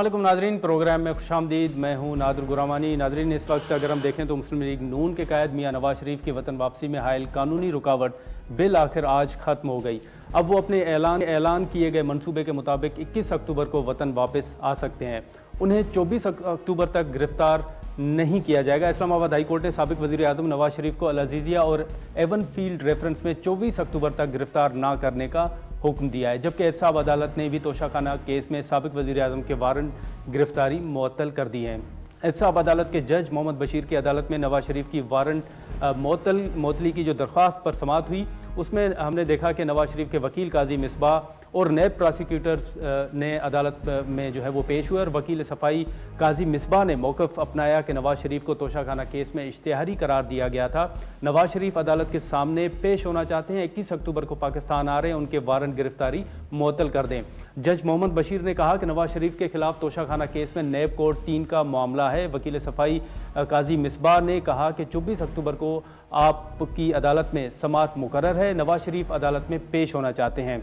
अस्सलामुअलैकुम Nadreen, programme में खुशामदीद। मैं हूँ नादर गुरामानी। नादरीन, इस वक्त अगर हम देखें तो मुस्लिम लीग नून के कायद मियाँ नवाज शरीफ की वतन वापसी में हायल कानूनी रुकावट बिल आखिर आज ख़त्म हो गई। अब वो अपने ऐलान किए गए मनसूबे के मुताबिक 21 अक्टूबर को वतन वापस आ सकते हैं। उन्हें 24 अक्टूबर तक गिरफ्तार नहीं किया जाएगा। इस्लामाबाद हाई कोर्ट ने साबिक वज़ीर आज़म नवाज शरीफ को अल-अज़ीज़िया और एवन फील्ड रेफरेंस में 24 अक्टूबर तक गिरफ्तार ना करने का हुक्म दिया है, जबकि एहतसाब अदालत ने भी तोशाखाना केस में साबिक वज़ीर आज़म के वारंट गिरफ्तारी मुअत्तल कर दी है। एहतसाब अदालत के जज मोहम्मद बशीर की अदालत में नवाज शरीफ की वारंट मुअत्तली की जो दरख्वास्त पर समाअत हुई, उसमें हमने देखा कि नवाज शरीफ के वकील काजी मिसबाह और नैब प्रोसिक्यूटर्स ने अदालत में जो है वो पेश हुए और वकील सफाई काजी मिसबाह ने मौक़िफ़ अपनाया कि नवाज शरीफ को तोशाखाना केस में इश्तिहारी करार दिया गया था। नवाज शरीफ अदालत के सामने पेश होना चाहते हैं, 21 अक्टूबर को पाकिस्तान आ रहे हैं, उनके वारंट गिरफ्तारी मुअत्तल कर दें। जज मोहम्मद बशीर ने कहा कि नवाज शरीफ के खिलाफ तोशाखाना केस में नैब कोर्ट 3 का मामला है। वकील सफाई काजी मिसबाह ने कहा कि 24 अक्टूबर को आपकी अदालत में समाअत मुकर्रर है, नवाज शरीफ अदालत में पेश होना चाहते हैं।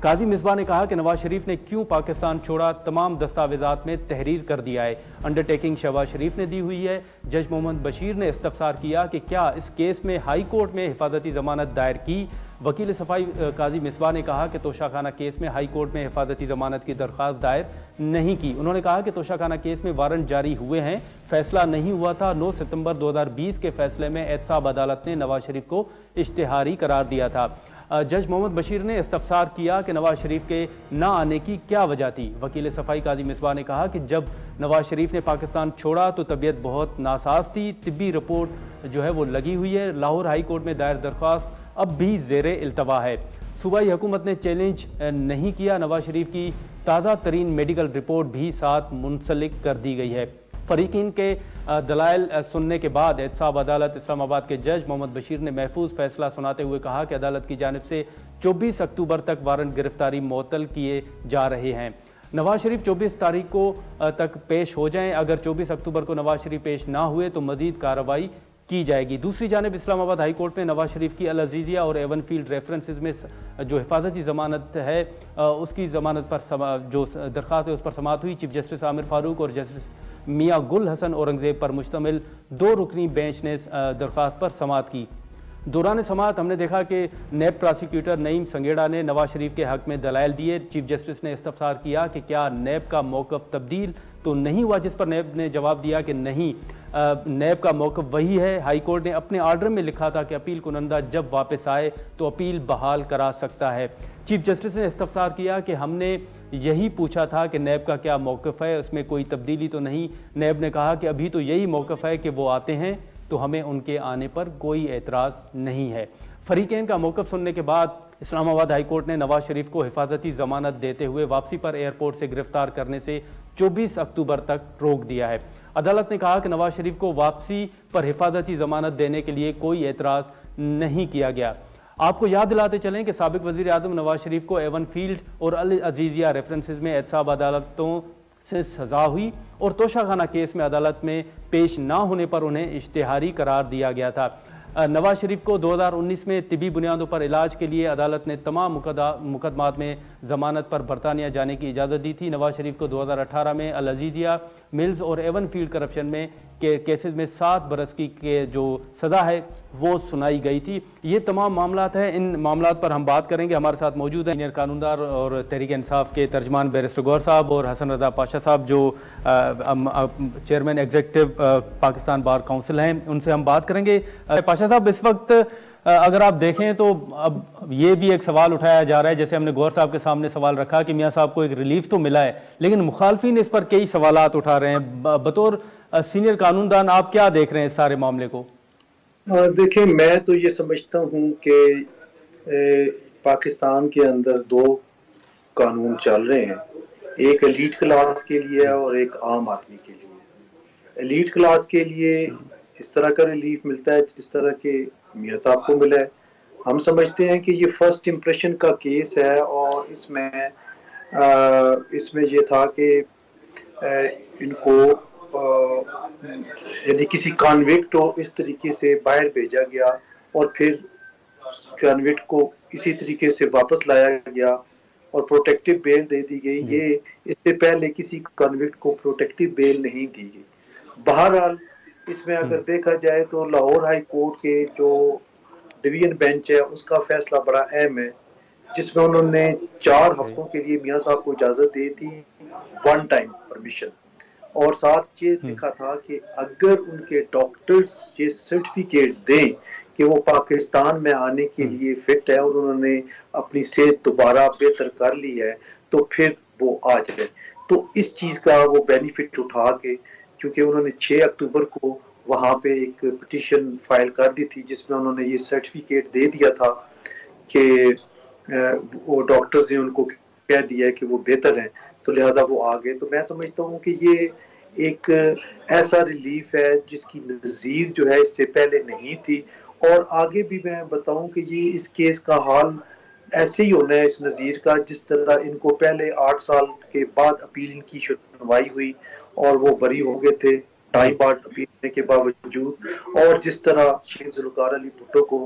काजी मिसबाह ने कहा कि नवाज शरीफ ने क्यों पाकिस्तान छोड़ा, तमाम दस्तावेजात में तहरीर कर दिया है, अंडरटेकिंग शहबाज शरीफ ने दी हुई है। जज मोहम्मद बशीर ने इस्तफसार किया कि क्या इस केस में हाई कोर्ट में हिफाजती जमानत दायर की। वकील सफाई काजी मिसबाह ने कहा कि तोशाखाना केस में हाई कोर्ट में हिफाजती जमानत की दरख्वास्त दायर नहीं की। उन्होंने कहा कि तोशाखाना केस में वारंट जारी हुए हैं, फैसला नहीं हुआ था। 9 सितंबर 2020 के फैसले में एहतसाब अदालत ने नवाज शरीफ को इश्तिहारी करार दिया था। जज मोहम्मद बशीर ने इस्तफसार किया कि नवाज शरीफ के ना आने की क्या वजह थी। वकील सफाई काजी मिसबाह ने कहा कि जब नवाज शरीफ ने पाकिस्तान छोड़ा तो तबीयत बहुत नासाज थी, तिब्बी रिपोर्ट जो है वो लगी हुई है। लाहौर हाई कोर्ट में दायर दरख्वास्त अब भी ज़ेरे इल्तवा है। सूबाई हुकूमत ने चैलेंज नहीं किया। नवाज शरीफ की ताज़ा तरीन मेडिकल रिपोर्ट भी साथ मुंसलिक कर दी गई है। फरीकीन के दलाइल सुनने के बाद एहतसाब अदालत इस्लामाबाद के जज मोहम्मद बशीर ने महफूज फैसला सुनाते हुए कहा कि अदालत की जानिब से 24 अक्टूबर तक वारंट गिरफ्तारी मुअत्तल किए जा रहे हैं। नवाज शरीफ 24 तारीख को तक पेश हो जाएं। अगर 24 अक्टूबर को नवाज शरीफ पेश ना हुए तो मजीद कार्रवाई की जाएगी। दूसरी जानिब इस्लामाबाद हाई कोर्ट में नवाज शरीफ की अल-अज़ीज़िया और एवन फील्ड रेफरेंसेस में जो हिफाजती ज़मानत है उसकी ज़मानत पर जो दरख्वास्त है उस पर समाअत हुई। चीफ जस्टिस आमिर फारूक और जस्टिस मियाँ गुल हसन औरंगज़ेब पर मुश्तमिल 2 रुकनी बेंच ने दरख्वास्त पर समाअत की। दौरान समाअत हमने देखा कि नैब प्रोसिक्यूटर नईम संगेड़ा ने नवाज शरीफ के हक़ में दलाइल दिए। चीफ जस्टिस ने इस्तफसार किया कि क्या नैब का मौक़िफ़ तब्दील तो नहीं हुआ, जिस पर नैब ने जवाब दिया कि नहीं, नैब का मौक़िफ़ वही है। हाई कोर्ट ने अपने आर्डर में लिखा था कि अपील कुनंदा जब वापस आए तो अपील बहाल करा सकता है। चीफ जस्टिस ने इस्तफसार किया कि हमने यही पूछा था कि नैब का क्या मौक़िफ़ है, उसमें कोई तब्दीली तो नहीं। नैब ने कहा कि अभी तो यही मौक़िफ़ है कि वो आते हैं तो हमें उनके आने पर कोई एतराज़ नहीं है। फरीकैन का मौक़िफ़ सुनने के बाद इस्लामाबाद हाई कोर्ट ने नवाज शरीफ को हिफाजती ज़मानत देते हुए वापसी पर एयरपोर्ट से गिरफ्तार करने से 24 अक्टूबर तक रोक दिया है। अदालत ने कहा कि नवाज शरीफ को वापसी पर हिफाजती ज़मानत देने के लिए कोई एतराज़ नहीं किया गया। आपको याद दिलाते चलें कि साबिक वज़ीर आज़म नवाज शरीफ को एवन फील्ड और अल-अज़ीज़िया रेफरेंसेस में एहतसाब अदालतों से सज़ा हुई और तोशाखाना केस में अदालत में पेश ना होने पर उन्हें इश्तिहारी करार दिया गया था। नवाज शरीफ को 2019 में तिबी बुनियादों पर इलाज के लिए अदालत ने तमाम मुकदमात में ज़मानत पर बरतानिया जाने की इजाज़त दी थी। नवाज शरीफ को 2018 में अल-अज़ीज़िया मिल्स और एवन फील्ड करप्शन में केसेस में 7 बरस की जो सज़ा है वो सुनाई गई थी। ये तमाम मामलात हैं, इन मामलात पर हम बात करेंगे। हमारे साथ मौजूद हैं सीनियर कानूनदार और तहरीक इंसाफ के तर्जमान बैरिस्टर गौहर साहब और हसन रज़ा पाशा साहब जो chairman executive Pakistan bar council हैं, उनसे हम बात करेंगे। पाशा साहब, इस वक्त अगर आप देखें तो अब ये भी एक सवाल उठाया जा रहा है, जैसे हमने गौहर साहब के सामने सवाल रखा कि मियाँ साहब को एक रिलीफ तो मिला है, लेकिन मुखालफिन इस पर कई सवालात उठा रहे हैं। बतौर सीनियर कानूनदान आप क्या देख रहे हैं इस सारे मामले को? देखिए, मैं तो ये समझता हूँ कि पाकिस्तान के अंदर 2 कानून चल रहे हैं, एक एलीट क्लास के लिए और एक आम आदमी के लिए। एलीट क्लास के लिए इस तरह का रिलीफ मिलता है जिस तरह के मियाँ साहब को मिला है। हम समझते हैं कि ये फर्स्ट इम्प्रेशन का केस है और इसमें ये था कि इनको यदि किसी कॉन्विक्ट को इस तरीके से बाहर भेजा गया और फिर कॉन्विक्ट को इसी तरीके से वापस लाया गया और प्रोटेक्टिव बेल दे दी गई। ये इससे पहले किसी कन्विक्ट को प्रोटेक्टिव बेल नहीं दी गई। बहरहाल इसमें अगर देखा जाए तो लाहौर हाई कोर्ट के जो डिवीजन बेंच है उसका फैसला बड़ा अहम है, जिसमें उन्होंने 4 हफ्तों के लिए मियां साहब को इजाजत दी थी, 1 टाइम परमिशन, और साथ ये लिखा था कि अगर उनके डॉक्टर्स ये सर्टिफिकेट दें कि वो पाकिस्तान में आने के लिए फिट है और उन्होंने अपनी सेहत दोबारा बेहतर कर ली है, तो फिर वो आ जाए। तो इस चीज का वो बेनिफिट उठा के, क्योंकि उन्होंने 6 अक्टूबर को वहां पे एक पिटीशन फाइल कर दी थी जिसमें उन्होंने ये सर्टिफिकेट दे दिया था कि वो डॉक्टर्स ने उनको कह दिया है कि वो बेहतर हैं, तो लिहाजा वो आ गए। तो मैं समझता हूँ कि ये एक ऐसा रिलीफ है जिसकी नज़ीर जो है इससे पहले नहीं थी। और आगे भी मैं बताऊं कि ये इस केस का हाल ऐसे ही होना है इस नज़ीर का, जिस तरह इनको पहले 8 साल के बाद अपील की सुनवाई हुई और वो बरी हो गए थे टाइम बाद अपील करने के बावजूद, और जिस तरह शेख जुल्फ़िकार अली भुट्टो को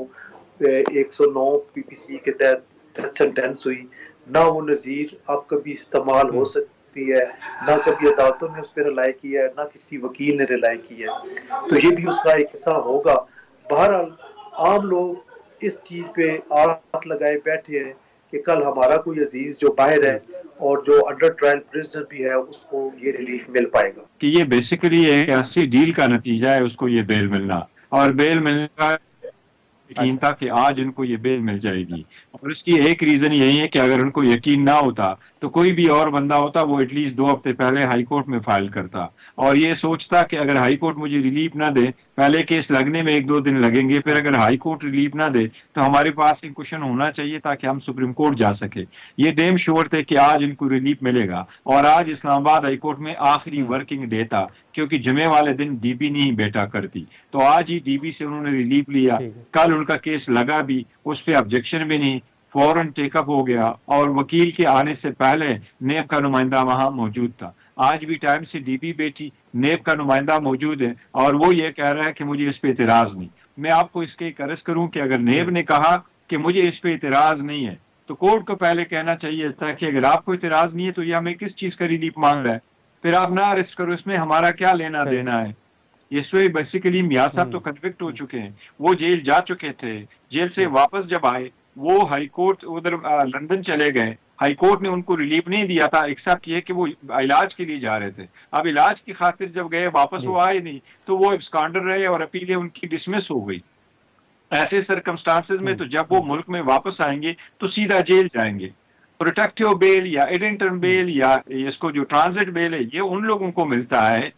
109 पीपीसी के तहत सेंटेंस हुई, ना वो नज़ीर अब कभी इस्तेमाल हो सकती है, ना कभी अदालतों ने उस पर रिलाई किया है, ना किसी वकील ने रिलाई किया है। तो ये भी उसका एक हिस्सा होगा। बहरहाल आम लोग इस चीज पे आस लगाए बैठे हैं कि कल हमारा कोई अजीज जो बाहर है और जो अंडर ट्रायल प्रिजनर भी है उसको ये रिलीफ मिल पाएगा। कि ये बेसिकली एक ऐसी डील का नतीजा है उसको ये बेल मिलना, और बेल मिलने का यकीन था कि आज इनको ये बेल मिल जाएगी। और इसकी एक रीजन यही है कि अगर उनको यकीन ना होता तो कोई भी और बंदा होता वो एटलीस्ट 2 हफ्ते पहले हाई कोर्ट में फाइल करता और ये सोचता कि अगर हाई कोर्ट मुझे रिलीफ ना दे, पहले केस लगने में 1-2 दिन लगेंगे, फिर अगर हाई कोर्ट रिलीफ ना दे तो हमारे पास एक क्वेश्चन होना चाहिए ताकि हम सुप्रीम कोर्ट जा सके। ये डेम श्योर थे कि आज इनको रिलीफ मिलेगा। और आज इस्लामाबाद हाई कोर्ट में आखिरी वर्किंग डे था क्योंकि जुमे वाले दिन डीपी नहीं बैठा करती, तो आज ही डीपी से उन्होंने रिलीफ लिया। कल उनका केस लगा भी, उस पर ऑब्जेक्शन भी नहीं, फौरन टेकअप हो गया और वकील के आने से पहले नेब का नुमाइंदा वहां मौजूद था। आज भी टाइम से डीपी बैठी, नेब का नुमाइंदा मौजूद है और वो ये कह रहा है कि मुझे इस पे इतराज नहीं। मैं आपको इसके एक अर्ज करूं कि अगर नेब ने कहा कि मुझे इस पे इतराज नहीं है तो कोर्ट को पहले कहना चाहिए था कि अगर आपको इतराज नहीं है तो ये हमें किस चीज का रिलीफ मांग रहा है, फिर आप ना अरेस्ट करो, इसमें हमारा क्या लेना देना है। ये बेसिकली मियां साहब तो कन्विक्ट हो चुके हैं, वो जेल जा चुके थे, जेल से वापस जब आए वो हाई कोर्ट उधर लंदन चले गए, हाई कोर्ट ने उनको रिलीफ नहीं दिया था एक्सेप्ट ये कि वो इलाज के लिए जा रहे थे। अब इलाज की खातिर जब गए वापस वो आए नहीं तो वो एब्सकॉन्डर रहे और अपीलें उनकी डिसमिस हो गई। ऐसे सर्कमस्टांसेस में तो जब वो मुल्क में वापस आएंगे तो सीधा जेल जाएंगे। प्रोटेक्टिव बेल या एडेंटम बेल या इसको जो ट्रांजिट बेल है ये उन लोगों को मिलता है,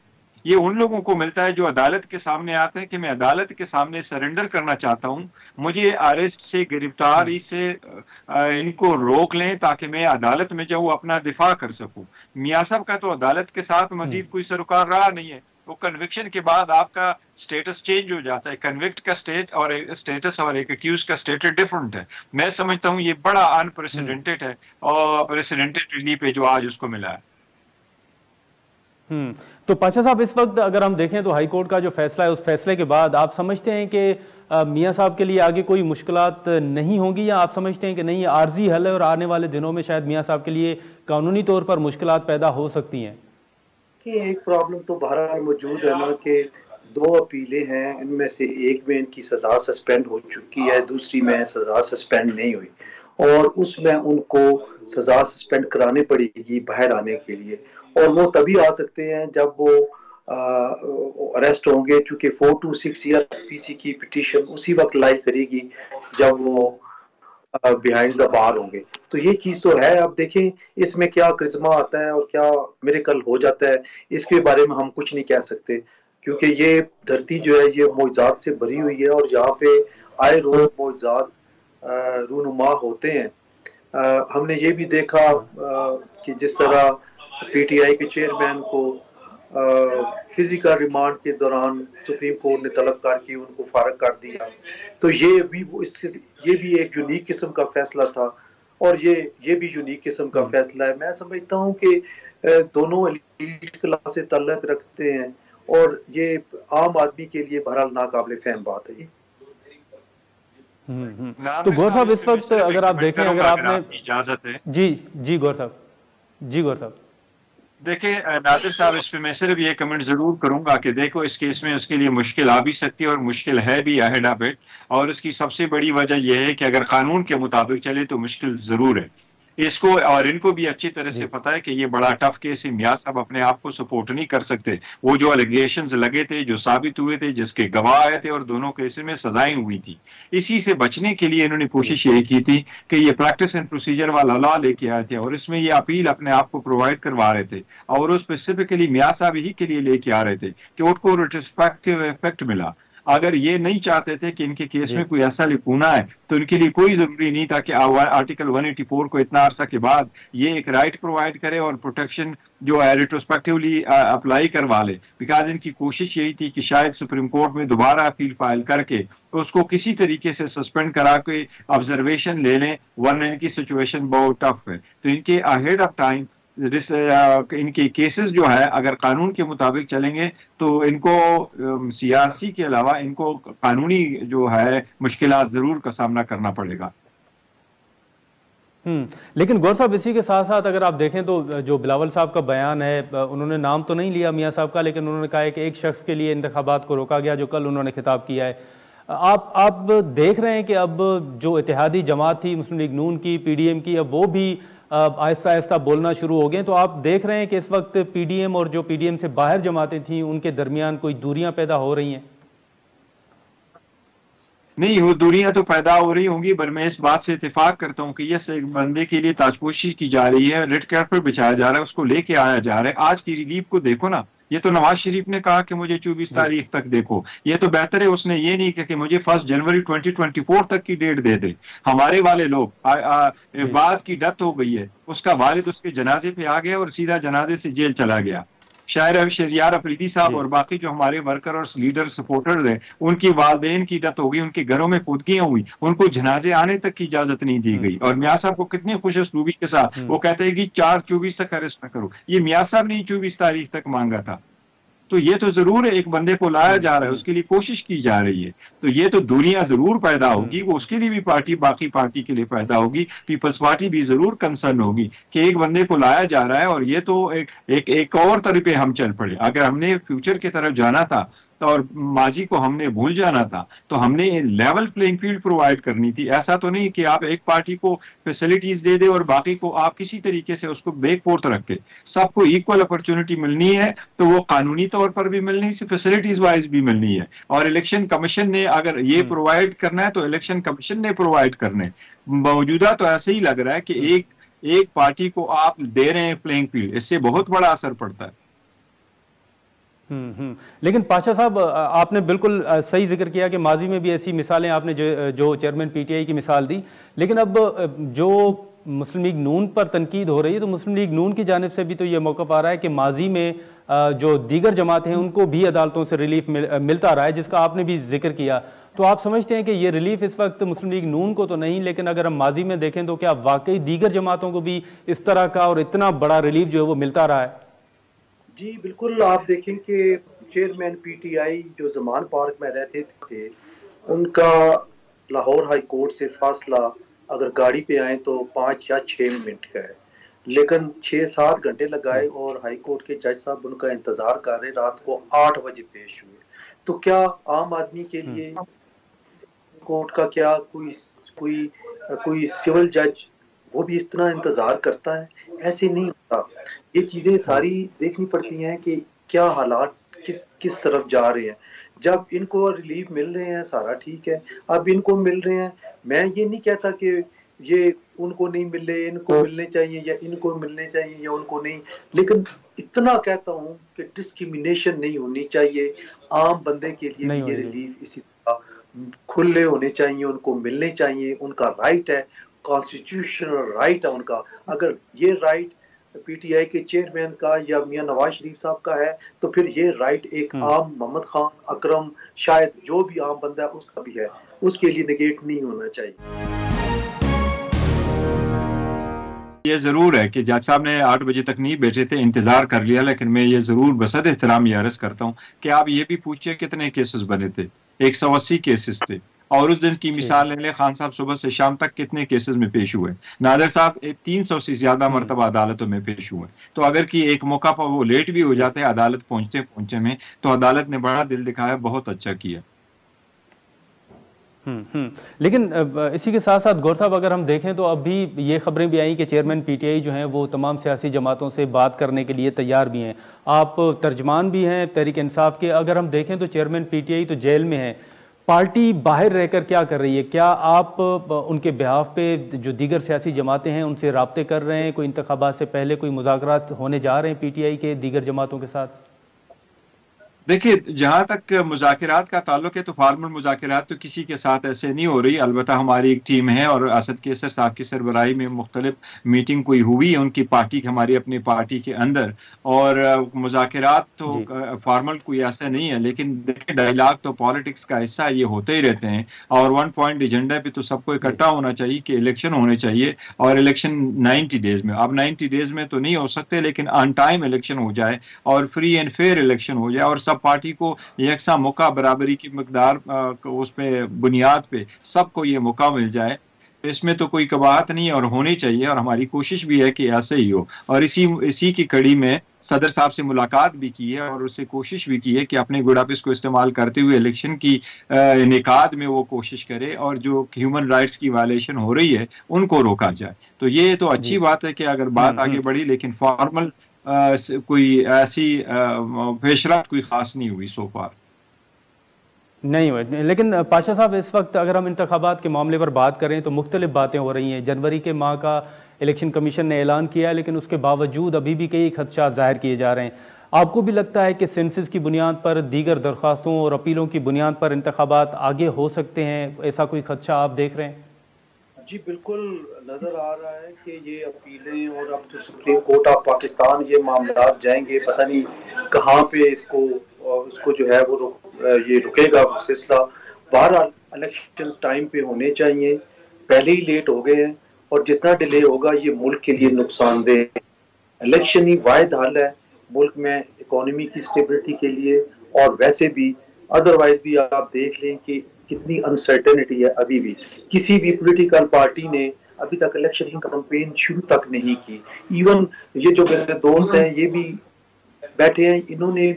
ये उन लोगों को मिलता है जो अदालत के सामने आते हैं कि मैं अदालत के सामने सरेंडर करना चाहता हूं, मुझे अरेस्ट से गिरफ्तारी से इनको रोक लें ताकि मैं अदालत में जाऊं अपना दिफा कर सकूं। मियां साहब का तो अदालत के साथ मजीद कोई सरोकार रहा नहीं है। वो कन्विक्शन के बाद आपका स्टेटस चेंज हो जाता है, कन्विक्ट का स्टेट और स्टेटस और एक अक्यूज का स्टेटस डिफरेंट है। मैं समझता हूं ये बड़ा अनप्रेसिडेंटेड है और प्रेसिडेंटेड रिलीफ है जो आज उसको मिला है। तो पाशा साहब, इस वक्त अगर हम देखें तो हाई कोर्ट का जो फैसला है उस फैसले के बाद आप समझते हैं कि मियां साहब के लिए आगे कोई मुश्किलात नहीं होंगी, या आप समझते हैं कि नहीं, आर्जी हल है और आने वाले दिनों में शायद मियां साहब के लिए कानूनी तौर पर मुश्किलात पैदा हो सकती हैं? कि एक प्रॉब्लम तो बहरहाल मौजूद है ना कि 2 अपीलें हैं, इनमें से एक में इनकी सजा सस्पेंड हो चुकी है, दूसरी में सजा सस्पेंड नहीं हुई और उसमें उनको सजा सस्पेंड करानी पड़ेगी बाहर आने के लिए, और वो तभी आ सकते हैं जब वो अरेस्ट होंगे, क्योंकि 426 सीआरपीसी की पिटीशन उसी वक्त लाई करेगी जब वो बिहाइंड द बार होंगे। तो ये चीज तो है। अब देखें इसमें क्या करिश्मा आता है और क्या मिरेकल हो जाता है, इसके बारे में हम कुछ नहीं कह सकते, क्योंकि ये धरती जो है ये मौजूदात से भरी हुई है और यहाँ पे आए रोज मौजूदात रूनुमा होते हैं। हमने ये भी देखा कि जिस तरह पीटीआई के चेयरमैन को फिजिकल रिमांड के दौरान सुप्रीम कोर्ट ने तलब करके उनको फारग कर दिया, तो ये भी एक यूनिक किस्म का फैसला था और ये भी यूनिक किस्म का फैसला है। मैं समझता हूँ कि दोनों एलीट क्लास से ताल्लुक रखते हैं और ये आम आदमी के लिए बहरहाल नाकाबिले फहम बात है। तो गौर साहब इस वक्त अगर आप देखें, अगर आपने इजाजत है। जी गौर साहब देखिए नादिर साहब, इस पे मैं सिर्फ ये कमेंट जरूर करूंगा कि देखो इस केस में उसके लिए मुश्किल आ भी सकती है और मुश्किल है भी अहेड ऑफ इट, और उसकी सबसे बड़ी वजह यह है कि अगर कानून के मुताबिक चले तो मुश्किल जरूर है इसको, और इनको भी अच्छी तरह से पता है कि ये बड़ा टफ केस है। मियां साहब अपने आप को सपोर्ट नहीं कर सकते। वो जो एलिगेशंस लगे थे, जो साबित हुए थे, जिसके गवाह आए थे और दोनों केसेस में सजाएं हुई थी, इसी से बचने के लिए इन्होंने कोशिश ये की थी कि ये प्रैक्टिस एंड प्रोसीजर वाला लॉ लेके आए थे और इसमें ये अपील अपने आप को प्रोवाइड करवा रहे थे, और वो स्पेसिफिकली मियां साहब ही के लिए लेके आ रहे थे कि उनको रिट्रोस्पेक्टिव इफेक्ट मिला। अगर ये नहीं चाहते थे कि इनके केस में कोई ऐसा लिखूना है तो इनके लिए कोई जरूरी नहीं था कि आर्टिकल 184 को इतना अरसा के बाद ये एक राइट प्रोवाइड करे और प्रोटेक्शन जो है रिट्रोस्पेक्टिवली अप्लाई करवा ले, बिकॉज इनकी कोशिश यही थी कि शायद सुप्रीम कोर्ट में दोबारा अपील फाइल करके तो उसको किसी तरीके से सस्पेंड करा के ऑब्जर्वेशन ले लें, वरना इनकी सिचुएशन बहुत टफ है। तो इनके अहेड ऑफ टाइम इनके केसेस जो है अगर कानून के मुताबिक चलेंगे तो इनको सियासी के अलावा इनको कानूनी जो है मुश्किलात जरूर का सामना करना पड़ेगा। लेकिन गौर साहब इसी के साथ साथ अगर आप देखें तो जो बिलावल साहब का बयान है, उन्होंने नाम तो नहीं लिया मियां साहब का, लेकिन उन्होंने कहा है कि एक शख्स के लिए इंतखाबात को रोका गया, जो कल उन्होंने खिताब किया है। आप देख रहे हैं कि अब जो इत्तेहादी जमात थी मुस्लिम लीग नून की, पीडीएम की, अब वो भी आहिस्ता आहिस्ता बोलना शुरू हो गए। तो आप देख रहे हैं कि इस वक्त पीडीएम और जो पीडीएम से बाहर जमातें थीं उनके दरमियान कोई दूरियां पैदा हो रही हैं? नहीं, वो दूरियां तो पैदा हो रही होंगी, पर मैं इस बात से इत्तेफाक करता हूँ कि यस, एक बंदे के लिए ताजपोशी की जा रही है, रेड कार्पेट बिछाया जा रहा है, उसको लेके आया जा रहा है। आज की रिलीफ को देखो ना, ये तो नवाज शरीफ ने कहा कि मुझे 24 तारीख तक देखो। ये तो बेहतर है उसने ये नहीं कहा कि मुझे 1 जनवरी 2024 तक की डेट दे दे। हमारे वाले लोग बाद की डेथ हो गई है, उसका वालिद उसके जनाजे पे आ गया और सीधा जनाजे से जेल चला गया। शहरियार अफरीदी साहब और बाकी जो हमारे वर्कर और लीडर सपोर्टर्स हैं, उनकी वालदेन की डेथ हो गई, उनके घरों में खुदकियां हुई, उनको जनाजे आने तक की इजाजत नहीं दी गई। और मियां साहब को कितनी खुशअस्लूबी के साथ वो कहते हैं कि 4/24 तक अरेस्ट न करो। ये मियां साहब ने 24 तारीख तक मांगा था। तो ये तो जरूर है, एक बंदे को लाया जा रहा है, उसके लिए कोशिश की जा रही है, तो ये तो दूरियां जरूर पैदा होगी। वो उसके लिए भी पार्टी, बाकी पार्टी के लिए पैदा होगी। पीपल्स पार्टी भी जरूर कंसर्न होगी कि एक बंदे को लाया जा रहा है और ये तो एक और तरह पे हम चल पड़े। अगर हमने फ्यूचर की तरफ जाना था तो और माजी को हमने भूल जाना था, तो हमने लेवल प्लेइंग फील्ड प्रोवाइड करनी थी। ऐसा तो नहीं कि आप एक पार्टी को फैसिलिटीज दे दे और बाकी को आप किसी तरीके से उसको बैकफोर्थ रखे। सबको इक्वल अपॉर्चुनिटी मिलनी है, तो वो कानूनी तौर पर भी मिलनी है, फैसिलिटीज वाइज भी मिलनी है। और इलेक्शन कमीशन ने अगर ये प्रोवाइड करना है तो इलेक्शन कमीशन ने प्रोवाइड करने। मौजूदा तो ऐसे ही लग रहा है कि एक पार्टी को आप दे रहे हैं प्लेइंग फील्ड, इससे बहुत बड़ा असर पड़ता है। लेकिन पाशा साहब, आपने बिल्कुल सही जिक्र किया कि माजी में भी ऐसी मिसालें आपने जो चेयरमैन पीटीआई की मिसाल दी, लेकिन अब जो मुस्लिम लीग नून पर तनकीद हो रही है तो मुस्लिम लीग नून की जानिब से भी तो ये मौक़िफ़ आ रहा है कि माजी में जो दीगर जमातें हैं उनको भी अदालतों से रिलीफ मिलता रहा है, जिसका आपने भी जिक्र किया। तो आप समझते हैं कि ये रिलीफ इस वक्त मुस्लिम लीग नून को तो नहीं, लेकिन अगर हम माजी में देखें तो क्या वाकई दीगर जमातों को भी इस तरह का और इतना बड़ा रिलीफ जो है वो मिलता रहा है? जी बिल्कुल। आप देखें कि चेयरमैन पीटीआई जो जमान पार्क में रहते थे, उनका लाहौर हाई कोर्ट से फासला अगर गाड़ी पे आए तो 5 या 6 मिनट का है, लेकिन 6-7 घंटे लगाए और हाई कोर्ट के जज साहब उनका इंतजार कर रहे, रात को 8 बजे पेश हुए। तो क्या आम आदमी के लिए कोर्ट का क्या कोई सिविल जज वो भी इस तरह इंतजार करता है? ऐसे नहीं होता। ये चीजें सारी देखनी पड़ती हैं कि क्या हालात किस तरफ जा रहे हैं। जब इनको रिलीफ मिल रहे हैं सारा ठीक है, अब इनको मिल रहे हैं, मैं ये नहीं कहता कि ये उनको नहीं मिले, इनको मिलने चाहिए या इनको मिलने चाहिए या उनको नहीं, लेकिन इतना कहता हूँ कि डिस्क्रिमिनेशन नहीं होनी चाहिए। आम बंदे के लिए ये रिलीफ इसी तरह खुले होने चाहिए, उनको मिलने चाहिए, उनका राइट है, कॉन्स्टिट्यूशनल राइट है उनका। अगर ये राइट पीटीआई के चेयरमैन का या मियां नवाज शरीफ साहब का है तो फिर ये राइट एक आम मोहम्मद खान, अकरम, शायद जो भी आम बंदा है उसका भी है, उसके लिए नेगेट नहीं होना चाहिए। ये जरूर है कि जज साहब ने 8 बजे तक नहीं बैठे थे, इंतजार कर लिया, लेकिन मैं ये जरूर बसद एहतराम ये अर्ज करता हूँ कि आप ये भी पूछिए कितने केसेस बने थे। 180 केसेस थे। और उस दिन की मिसाल ले लें, खान साहब सुबह से शाम तक कितने केसेस में पेश हुए, नादिर साहब 300 से ज्यादा मरतबा अदालतों में पेश हुए। तो अगर कि एक मौका पर वो लेट भी हो जाते हैं अदालत पहुंचते में, तो अदालत ने बड़ा दिल दिखाया, बहुत अच्छा किया। लेकिन इसी के साथ साथ गौर साहब अगर हम देखें तो अभी ये खबरें भी आई कि चेयरमैन पीटीआई जो हैं वो तमाम सियासी जमातों से बात करने के लिए तैयार भी हैं। आप तर्जमान भी हैं तहरीक इंसाफ के, अगर हम देखें तो चेयरमैन पीटीआई तो जेल में है, पार्टी बाहर रहकर क्या कर रही है? क्या आप उनके बिहाफ पे जो दीगर सियासी जमातें हैं उनसे राब्ते कर रहे हैं? कोई इंतखाबात से पहले कोई मुज़ाकरात होने जा रहे हैं पीटीआई के दीगर जमातों के साथ? देखिए, जहां तक मुज़ाकरात का ताल्लुक है तो फॉर्मल मुज़ाकरात तो किसी के साथ ऐसे नहीं हो रही। अलबत्ता हमारी एक टीम है और असद कैसर साहब की सरबराही में मुख्तलिफ मीटिंग कोई हुई है उनकी पार्टी, हमारी अपनी पार्टी के अंदर, और मुज़ाकरात तो फॉर्मल कोई ऐसा नहीं है। लेकिन देखिए, डायलॉग तो पॉलिटिक्स का हिस्सा ये होते ही रहते हैं, और 1 पॉइंट एजेंडा पे तो सबको इकट्ठा होना चाहिए कि इलेक्शन होने चाहिए, और इलेक्शन 90 डेज में, अब 90 डेज में तो नहीं हो सकते, लेकिन ऑन टाइम इलेक्शन हो जाए और फ्री एंड फेयर इलेक्शन हो जाए, और सब पार्टी को यकसा मौका, बराबरी की मकदार उस पे बुनियाद पे सबको ये मौका मिल जाए। इसमें तो कोई कबाहत नहीं है और होनी चाहिए, और हमारी कोशिश भी है कि ऐसे ही हो। और इसी की कड़ी में सदर साहब से मुलाकात भी की है और उससे कोशिश भी की है कि अपने गुडापिस को इस्तेमाल करते हुए इलेक्शन की इनेकाद में वो कोशिश करे, और जो ह्यूमन राइट्स की वायलेशन हो रही है उनको रोका जाए। तो ये तो अच्छी बात है कि अगर बात आगे बढ़ी, लेकिन फॉर्मल कोई ऐसी पेशरफ्त कोई खास नहीं हुई सो फार। नहीं हुए। लेकिन पाशा साहब, इस वक्त अगर हम इंतखाबात के मामले पर बात करें तो मुख्तलिफ बातें हो रही हैं। जनवरी के माह का इलेक्शन कमीशन ने ऐलान किया है, लेकिन उसके बावजूद अभी भी कई खदशात जाहिर किए जा रहे हैं। आपको भी लगता है कि सेंसस की बुनियाद पर, दीगर दरख्वास्तों और अपीलों की बुनियाद पर इंतखाबात आगे हो सकते हैं? ऐसा कोई खदशा आप देख रहे हैं? जी बिल्कुल नजर आ रहा है कि ये अपीलें और अब तो सुप्रीम कोर्ट ऑफ पाकिस्तान ये मामला जाएंगे, पता नहीं कहाँ पे इसको जो है वो ये रुकेगा सिलसिला। बहरहाल इलेक्शन टाइम पे होने चाहिए, पहले ही लेट हो गए हैं, और जितना डिले होगा ये मुल्क के लिए नुकसानदेह। इलेक्शन ही वाहिद हल है मुल्क में इकोनॉमी की स्टेबिलिटी के लिए, और वैसे भी अदरवाइज भी आप देख लें कि कितनी अनसर्टेनिटी है। अभी भी किसी भी पॉलिटिकल पार्टी ने अभी तक इलेक्शन कैंपेन शुरू तक नहीं की। इवन ये जो मेरे दोस्त हैं ये भी बैठे हैं,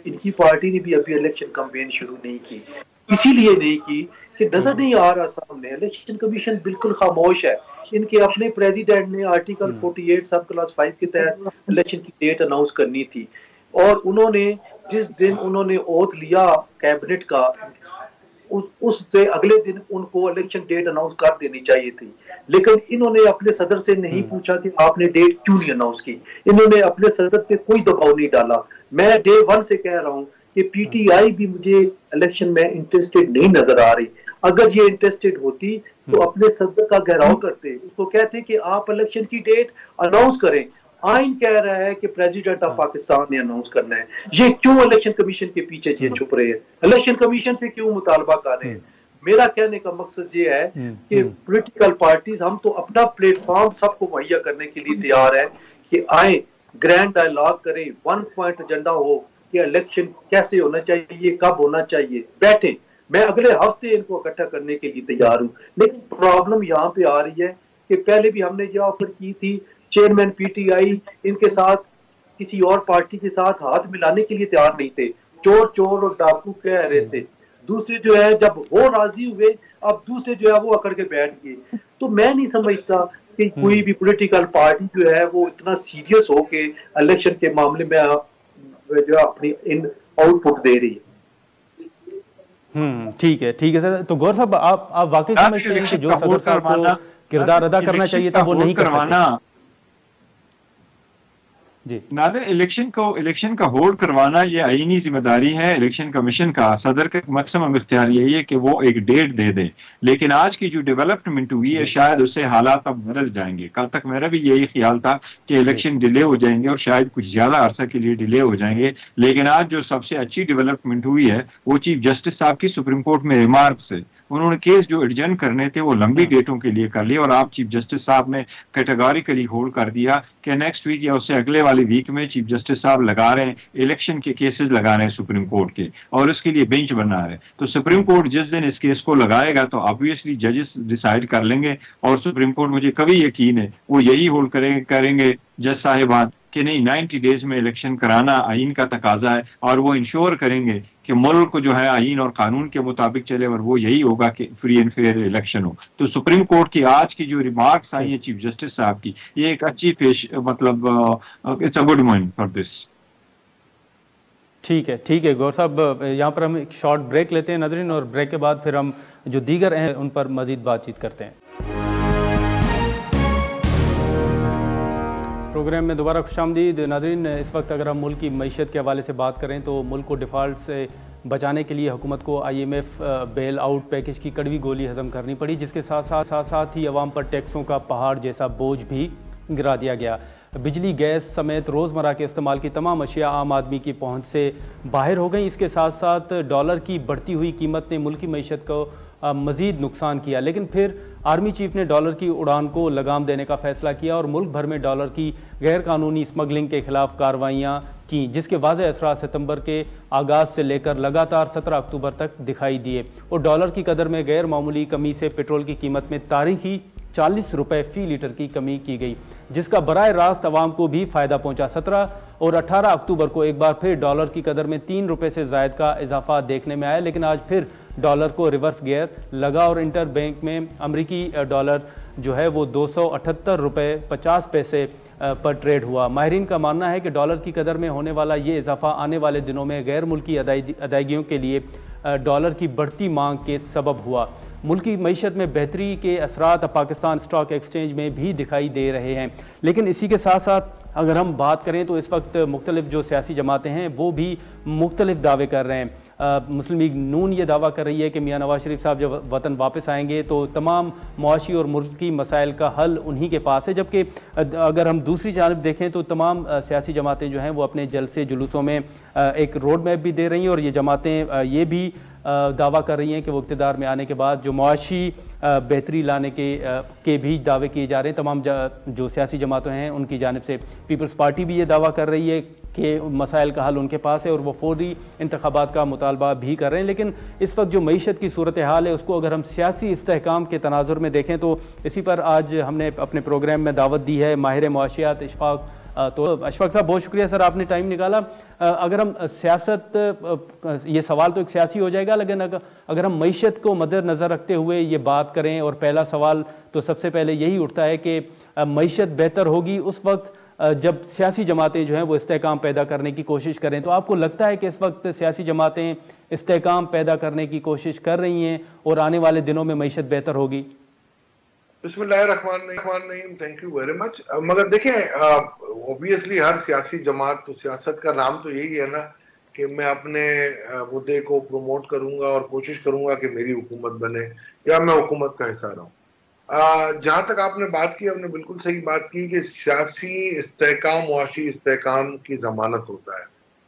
इनकी पार्टी ने भी अभी इलेक्शन कैंपेन शुरू नहीं की। इसीलिए नहीं की कि नजर नहीं आ रहा सामने, इलेक्शन कमीशन बिल्कुल खामोश है। इनके अपने प्रेसिडेंट ने आर्टिकल 48 सब क्लास 5 के तहत इलेक्शन की डेट अनाउंस करनी थी, और उन्होंने जिस दिन उन्होंने ओथ लिया कैबिनेट का, उससे अगले दिन उनको इलेक्शन डेट अनाउंस कर देनी चाहिए थी। लेकिन इन्होंने अपने सदर से नहीं पूछा कि आपने डेट क्यों नहीं अनाउंस की। इन्होंने अपने सदर पे कोई दबाव नहीं डाला। मैं डे 1 से कह रहा हूं कि पीटीआई भी मुझे इलेक्शन में इंटरेस्टेड नहीं नजर आ रही। अगर ये इंटरेस्टेड होती तो अपने सदर का घेराव करते, उसको कहते कि आप इलेक्शन की डेट अनाउंस करें। आइन कह रहा है कि प्रेसिडेंट ऑफ पाकिस्तान ने अनाउंस करना है। ये क्यों इलेक्शन कमीशन के पीछे ये छुप रहे हैं? इलेक्शन कमीशन से क्यों मुतालबा कर रहे हैं? मेरा कहने का मकसद ये है कि पॉलिटिकल पार्टीज, हम तो अपना प्लेटफॉर्म सबको मुहैया करने के लिए तैयार है कि आए, ग्रैंड डायलॉग करें, 1 पॉइंट एजेंडा हो कि इलेक्शन कैसे होना चाहिए, कब होना चाहिए, बैठे। मैं अगले हफ्ते इनको इकट्ठा करने के लिए तैयार हूँ। लेकिन प्रॉब्लम यहाँ पे आ रही है कि पहले भी हमने ये ऑफर की थी, चेयरमैन पीटीआई इनके साथ किसी और पार्टी के साथ हाथ मिलाने के लिए तैयार नहीं थे, चोर चोर और डाकू कह रहे थे। दूसरे जो है जब वो राजी हुए, अब दूसरे जो है वो अकड़ के बैठ गए। तो मैं नहीं समझता कि कोई भी पॉलिटिकल पार्टी जो है वो इतना सीरियस हो के इलेक्शन के मामले में जो अपनी इन आउटपुट दे रही है। ठीक है सर। तो गौर साहब, आप वाकई समझते हैं कि जो सदर साहब को किरदार अदा करना चाहिए था वो नहीं करवाना? जी नादिर, इलेक्शन का होल्ड करवाना ये आईनी जिम्मेदारी है इलेक्शन कमीशन का। सदर का मैक्सिमम इख्तियार यही है कि वो एक डेट दे दे। लेकिन आज की जो डेवलपमेंट हुई है शायद उससे हालात अब बदल जाएंगे। कल तक मेरा भी यही ख्याल था कि इलेक्शन डिले हो जाएंगे और शायद कुछ ज्यादा अरसा के लिए डिले हो जाएंगे। लेकिन आज जो सबसे अच्छी डेवलपमेंट हुई है वो चीफ जस्टिस साहब की सुप्रीम कोर्ट में रिमार्क से, उन्होंने केस जो एडजर्न करने थे वो लंबी डेटों के लिए कर लिए, और आप चीफ जस्टिस साहब ने कैटेगोरिकली होल्ड कर दिया कि नेक्स्ट वीक या उससे अगले वाले वीक में चीफ जस्टिस साहब लगा रहे हैं, इलेक्शन के केसेस लगा रहे हैं सुप्रीम कोर्ट के, और उसके लिए बेंच बना रहे हैं। तो सुप्रीम कोर्ट जिस दिन इस केस को लगाएगा तो ऑब्वियसली जजेस डिसाइड कर लेंगे, और सुप्रीम कोर्ट, मुझे कभी यकीन है, वो यही होल्ड करेंगे जज साहिबान कि नहीं, 90 डेज में इलेक्शन कराना आइन का तकाजा है, और वो इंश्योर करेंगे कि मुल्क जो है आइन और कानून के मुताबिक चले, और वो यही होगा कि फ्री एंड फेयर इलेक्शन हो। तो सुप्रीम कोर्ट की आज की जो रिमार्क्स आई है चीफ जस्टिस साहब की, ये एक अच्छी it's a good morning for this. ठीक है गौर साहब, यहाँ पर हम एक शॉर्ट ब्रेक लेते हैं नाज़रीन, और ब्रेक के बाद फिर हम जो दीगर हैं उन पर मजीद बातचीत करते हैं। प्रोग्राम में दोबारा खुशामदीद नाज़रीन। इस वक्त अगर हम मुल्क की मईशत के हवाले से बात करें तो मुल्क को डिफ़ॉल्ट से बचाने के लिए हुकूमत को IMF बेल आउट पैकेज की कड़वी गोली हज़म करनी पड़ी, जिसके साथ ही अवाम पर टैक्सों का पहाड़ जैसा बोझ भी गिरा दिया गया। बिजली, गैस समेत रोज़मर्रा के इस्तेमाल की तमाम अशिया आम आदमी की पहुँच से बाहर हो गई। इसके साथ साथ डॉलर की बढ़ती हुई कीमत ने मुल्क की मईशत को मज़ीद नुकसान किया, लेकिन फिर आर्मी चीफ ने डॉलर की उड़ान को लगाम देने का फैसला किया और मुल्क भर में डॉलर की गैर कानूनी स्मगलिंग के खिलाफ कार्रवाइयाँ की, जिसके वाज़ेह असरात सितंबर के आगाज़ से लेकर लगातार 17 अक्टूबर तक दिखाई दिए। और डॉलर की कदर में गैर मामूली कमी से पेट्रोल की कीमत में तारीखी 40 रुपये फ़ी लीटर की कमी की गई, जिसका बराह रास्त आवाम को भी फ़ायदा पहुंचा। 17 और 18 अक्टूबर को एक बार फिर डॉलर की कदर में 3 रुपये से ज़ायद का इजाफा देखने में आया, लेकिन आज फिर डॉलर को रिवर्स गियर लगा और इंटर बैंक में अमरीकी डॉलर जो है वो 278 रुपये 50 पैसे पर ट्रेड हुआ। माहिरीन का मानना है कि डॉलर की कदर में होने वाला ये इजाफा आने वाले दिनों में गैर मुल्की अदायगियों के लिए डॉलर की बढ़ती मांग के सबब हुआ। मुल्की मईशत में बेहतरी के असरात पाकिस्तान स्टॉक एक्सचेंज में भी दिखाई दे रहे हैं। लेकिन इसी के साथ साथ अगर हम बात करें तो इस वक्त मुख्तलिफ जो सियासी जमातें हैं वो भी मुख्तलिफ दावे कर रहे हैं। मुस्लिम लीग नून ये दावा कर रही है कि मियाँ नवाज शरीफ साहब जब वतन वापस आएंगे तो तमाम मुआशी और मुल्की मसाइल का हल उन्हीं के पास है, जबकि अगर हम दूसरी जानिब देखें तो तमाम सियासी जमातें जो हैं वो अपने जलसे जुलूसों में एक रोड मैप भी दे रही हैं, और ये जमातें ये भी दावा कर रही हैं कि वो इक़्तिदार में आने के बाद जो मुआशी बेहतरी लाने के भी दावे किए जा रहे हैं। तमाम जो सियासी जमातें हैं उनकी जानिब से पीपल्स पार्टी भी ये दावा कर रही है कि मसाइल का हल उनके पास है और वो फौरी इंतखाबात का मुतालबा भी कर रहे हैं। लेकिन इस वक्त जो मईशत की सूरत हाल है उसको अगर हम सियासी इस्तेहकाम के तनाजुर में देखें तो इसी पर आज हमने अपने प्रोग्राम में दावत दी है माहिर मुआशियात इशफाक। तो अशफाक साहब बहुत शुक्रिया सर, आपने टाइम निकाला। अगर हम सियासत, ये सवाल तो एक सियासी हो जाएगा, लेकिन अगर हम मईशत को मद्देनज़र रखते हुए ये बात करें और पहला सवाल तो सबसे पहले यही उठता है कि मईशत बेहतर होगी उस वक्त जब सियासी जमातें जो हैं वो इस्तेहकाम पैदा करने की कोशिश करें। तो आपको लगता है कि इस वक्त सियासी जमातें इस्तेहकाम पैदा करने की कोशिश कर रही हैं और आने वाले दिनों में मईशत बेहतर होगी? बिस्मिल्लाहिर्रहमानिर्रहीम, थैंक यू वेरी मच। मगर देखें, ऑब्वियसली हर सियासी जमात, तो सियासत का नाम तो यही है ना कि मैं अपने मुद्दे को प्रमोट करूंगा और कोशिश करूंगा कि मेरी हुकूमत बने या मैं हुकूमत का हिस्सा रहूं। जहां तक आपने बात की, आपने बिल्कुल सही बात की कि सियासी इस्तेहकाम मुआशी इस्तेहकाम की जमानत होता है,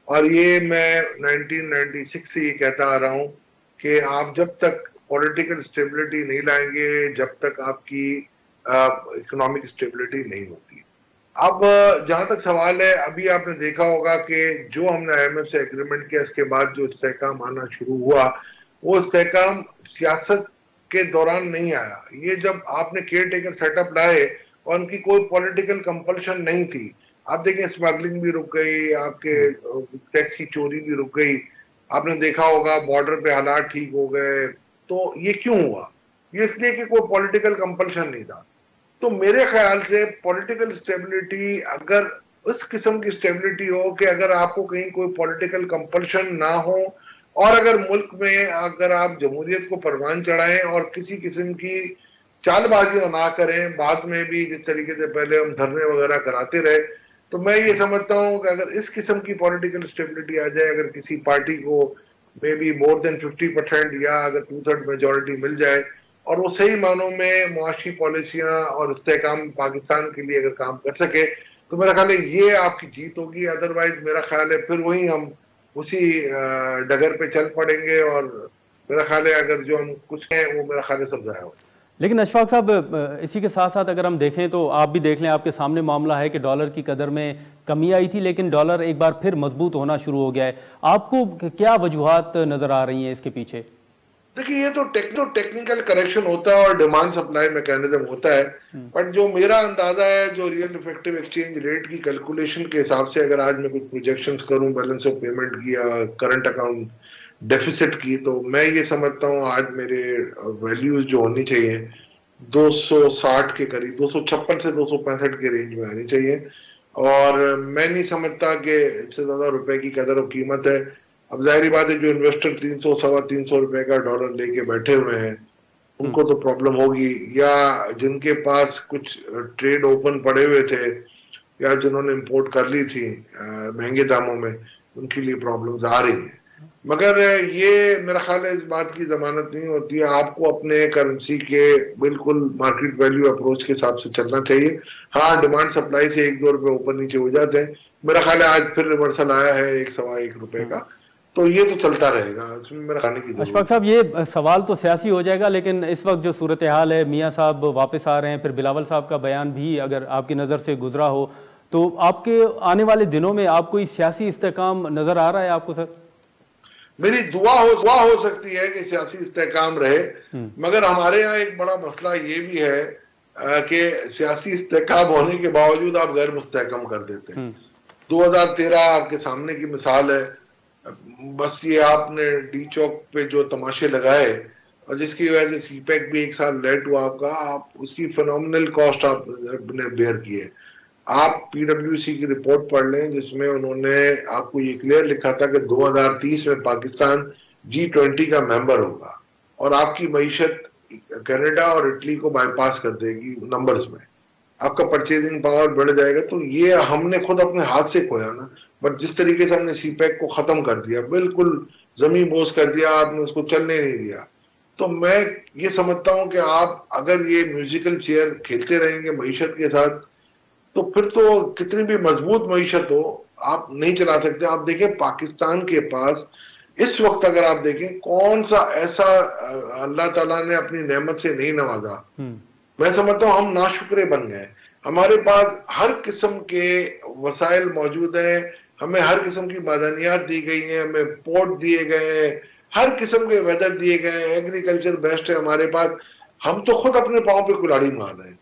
और ये मैं 1996 से ये कहता आ रहा हूं कि आप जब तक पॉलिटिकल स्टेबिलिटी नहीं लाएंगे, जब तक आपकी इकोनॉमिक स्टेबिलिटी नहीं होती। अब जहां तक सवाल है, अभी आपने देखा होगा कि जो हमने IMF से एग्रीमेंट किया इसके बाद जो इस्तेहकाम आना शुरू हुआ, वो इस्तेहकाम सियासत के दौरान नहीं आया। ये जब आपने केयर टेकर सेटअप लाए और उनकी कोई पॉलिटिकल कंपल्शन नहीं थी। आप देखें, स्मगलिंग भी रुक गई, आपके टैक्स की चोरी भी रुक गई, आपने देखा होगा बॉर्डर पे हालात ठीक हो गए। तो ये क्यों हुआ? ये इसलिए कि कोई पॉलिटिकल कंपल्शन नहीं था। तो मेरे ख्याल से पॉलिटिकल स्टेबिलिटी, अगर उस किस्म की स्टेबिलिटी हो कि अगर आपको कहीं कोई पॉलिटिकल कंपल्शन ना हो, और अगर मुल्क में अगर आप जमहूरियत को परवान चढ़ाएं और किसी किस्म की चालबाजियां ना करें, बाद में भी जिस तरीके से पहले हम धरने वगैरह कराते रहे, तो मैं ये समझता हूं कि अगर इस किस्म की पॉलिटिकल स्टेबिलिटी आ जाए, अगर किसी पार्टी को मे बी मोर देन 50% या अगर 2/3 मेजोरिटी मिल जाए और वो सही मानों में मुआशी पॉलिसियां और इस्तेहकाम पाकिस्तान के लिए अगर काम कर सके, तो मेरा ख्याल है ये आपकी जीत होगी। अदरवाइज मेरा ख्याल है फिर वही हम उसी डगर पे चल पड़ेंगे, और मेरा ख्याल है अगर जो हम कुछ हैं वो मेरा ख्याल है सब जाया हो। लेकिन अशफाक साहब, इसी के साथ साथ अगर हम देखें तो आप भी देख लें, आपके सामने मामला है कि डॉलर की कदर में कमी आई थी, लेकिन डॉलर एक बार फिर मजबूत होना शुरू हो गया है। आपको क्या वजूहात नजर आ रही हैं इसके पीछे? देखिए, ये तो टेक्निकल करेक्शन होता है और डिमांड सप्लाई मैकेनिज्म होता है, बट जो मेरा अंदाजा है, जो रियल इफेक्टिव एक्सचेंज रेट की कैलकुलेशन के हिसाब से अगर आज मैं कुछ प्रोजेक्शंस करूं बैलेंस ऑफ पेमेंट की या करंट अकाउंट डेफिसिट की, तो मैं ये समझता हूं आज मेरे वैल्यूज जो होनी चाहिए 260 के करीब, 256 से 265 के रेंज में आनी चाहिए। और मैं नहीं समझता कि इससे ज्यादा रुपए की कदर और कीमत है। अब जाहिर बात है, जो इन्वेस्टर 300 सवा 300 रुपए का डॉलर लेके बैठे हुए हैं उनको तो प्रॉब्लम होगी, या जिनके पास कुछ ट्रेड ओपन पड़े हुए थे या जिन्होंने इंपोर्ट कर ली थी महंगे दामों में, उनके लिए प्रॉब्लम्स आ रही हैं। मगर ये मेरा ख्याल है इस बात की जमानत नहीं होती है। आपको अपने करेंसी के बिल्कुल मार्केट वैल्यू अप्रोच के हिसाब से चलना चाहिए। हाँ, डिमांड सप्लाई से 1-2 रुपए ऊपर नीचे हो जाते हैं। मेरा ख्याल है आज फिर रिवर्सल आया है 1-1.25 रुपए का, तो ये तो चलता रहेगा, इसमें मेरा खाने की जरूरत। अशफाक साहब, ये सवाल तो सियासी हो जाएगा, लेकिन इस वक्त जो सूरत हाल है, मियाँ साहब वापस आ रहे हैं, फिर बिलावल साहब का बयान भी अगर आपकी नज़र से गुजरा हो, तो आपके आने वाले दिनों में आपको कोई सियासी इस्तेकाम नजर आ रहा है आपको? सर, मेरी दुआ हो सकती है कि सियासी इस्तेकाम रहे, मगर हमारे यहाँ एक बड़ा मसला ये भी है कि सियासी इस्तेकाम होने के बावजूद आप गैर मुस्तहकम कर देते हैं। 2013 आपके सामने की मिसाल है। बस ये आपने डी चौक पे जो तमाशे लगाए और जिसकी वजह से सीपैक भी 1 साल लेट हुआ आपका, आप उसकी फिनोमिनल कॉस्ट आपने बेयर की है। आप पीडब्ल्यूसी की रिपोर्ट पढ़ लें जिसमें उन्होंने आपको ये क्लियर लिखा था कि 2030 में पाकिस्तान G20 का मेंबर होगा और आपकी मईशत कनाडा और इटली को बाईपास कर देगी नंबर्स में, आपका परचेजिंग पावर बढ़ जाएगा। तो ये हमने खुद अपने हाथ से खोया ना, बट जिस तरीके से हमने सीपैक को खत्म कर दिया, बिल्कुल जमीन बोझ कर दिया, आपने उसको चलने नहीं दिया। तो मैं ये समझता हूं कि आप अगर ये म्यूजिकल चेयर खेलते रहेंगे मईशत के साथ, तो फिर तो कितनी भी मजबूत मईशत हो आप नहीं चला सकते। आप देखें पाकिस्तान के पास इस वक्त अगर आप देखें कौन सा ऐसा अल्लाह ताला ने अपनी नेमत से नहीं नवाजा, मैं समझता हूं हम नाशुक्रे बन गए। हमारे पास हर किस्म के वसाइल मौजूद हैं, हमें हर किस्म की मादनियात दी गई हैं, हमें पोर्ट दिए गए हैं, हर किस्म के वेदर दिए गए हैं, एग्रीकल्चर बेस्ट है हमारे पास। हम तो खुद अपने पांव पे कुल्हाड़ी मार रहे हैं।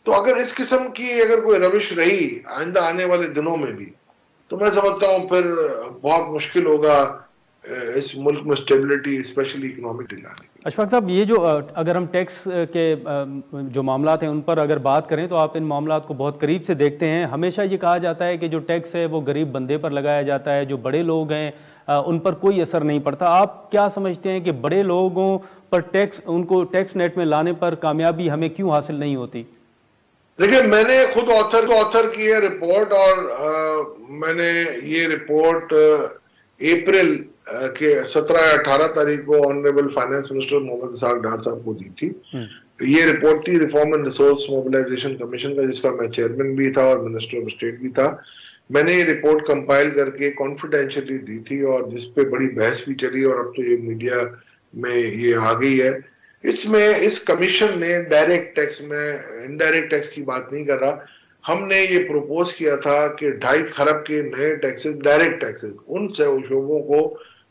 तो अगर इस किस्म की अगर कोई रविश रही आइंदा आने वाले दिनों में भी, तो मैं समझता हूं फिर बहुत मुश्किल होगा इस मुल्क में स्टेबिलिटी स्पेशली इकोनॉमिक लाने की। अशफाक साहब, ये जो अगर हम टैक्स के जो मामलात हैं उन पर अगर बात करें तो आप इन मामलात को बहुत करीब से देखते हैं। हमेशा ये कहा जाता है कि जो टैक्स है वो गरीब बंदे पर लगाया जाता है, जो बड़े लोग हैं उन पर कोई असर नहीं पड़ता। आप क्या समझते हैं कि बड़े लोगों पर टैक्स, उनको टैक्स नेट में लाने पर कामयाबी हमें क्यों हासिल नहीं होती? देखिए, मैंने खुद ऑथर की है रिपोर्ट और मैंने ये रिपोर्ट अप्रैल के 17 या 18 तारीख को honourable finance minister Mohammad Ishaq Dar साहब को दी थी। ये रिपोर्ट थी reform and resource mobilisation commission का, जिसका मैं चेयरमैन भी था और मिनिस्टर ऑफ स्टेट भी था। मैंने ये रिपोर्ट कंपाइल करके कॉन्फिडेंशियली दी थी और जिसपे बड़ी बहस भी चली और अब तो ये मीडिया में ये आ गई है। इसमें इस कमीशन ने डायरेक्ट टैक्स में इनडायरेक्ट टैक्स की बात नहीं कर रहा, हमने ये प्रोपोज किया था कि 2.5 खरब के नए टैक्सेस, डायरेक्ट टैक्सेस, उन शोबों को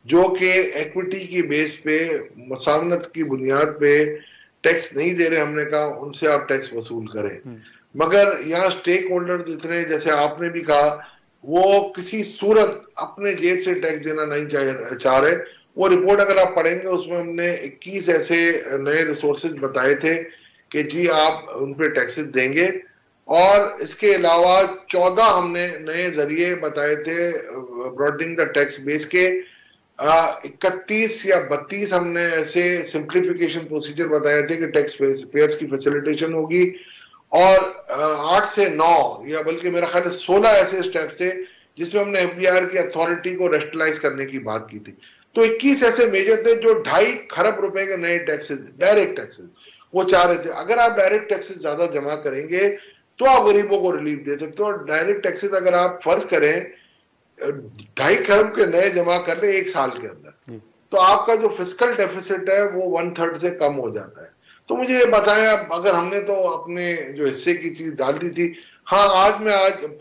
जो कि इक्विटी की बेस पे मसावनत की बुनियाद पे टैक्स नहीं दे रहे, हमने कहा उनसे आप टैक्स वसूल करें। मगर यहाँ स्टेक होल्डर जितने, जैसे आपने भी कहा, वो किसी सूरत अपने जेब से टैक्स देना नहीं चाह रहे। वो रिपोर्ट अगर आप पढ़ेंगे उसमें हमने 21 ऐसे नए रिसोर्सेज बताए थे कि जी आप उन पे टैक्सेस देंगे, और इसके अलावा 14 हमने नए जरिए बताए थे ब्रॉडनिंग द टैक्स बेस के। 31 या 32 हमने ऐसे सिंप्लीफिकेशन प्रोसीजर बताए थे कि टैक्स पेयर्स की फैसिलिटेशन होगी, और 8 से 9 या बल्कि मेरा ख्याल 16 ऐसे स्टेप्स थे जिसमें हमने एफबीआर की अथॉरिटी को रेस्टलाइज करने की बात की थी। तो 21 ऐसे मेजर थे जो 2.5 खरब रुपए के नए टैक्सेस, डायरेक्ट टैक्सेस वो चाह रहे थे। अगर आप डायरेक्ट टैक्सेस ज्यादा जमा करेंगे तो आप गरीबों को रिलीफ दे सकते हो। और डायरेक्ट टैक्सेस अगर आप फर्ज करें 2.5 खरब के नए जमा कर ले 1 साल के अंदर, तो आपका जो फिस्कल डेफिसिट है वो 1/3 से कम हो जाता है। तो मुझे ये बताएं आप, अगर हमने तो अपने जो हिस्से की चीज डाल दी थी, हाँ आज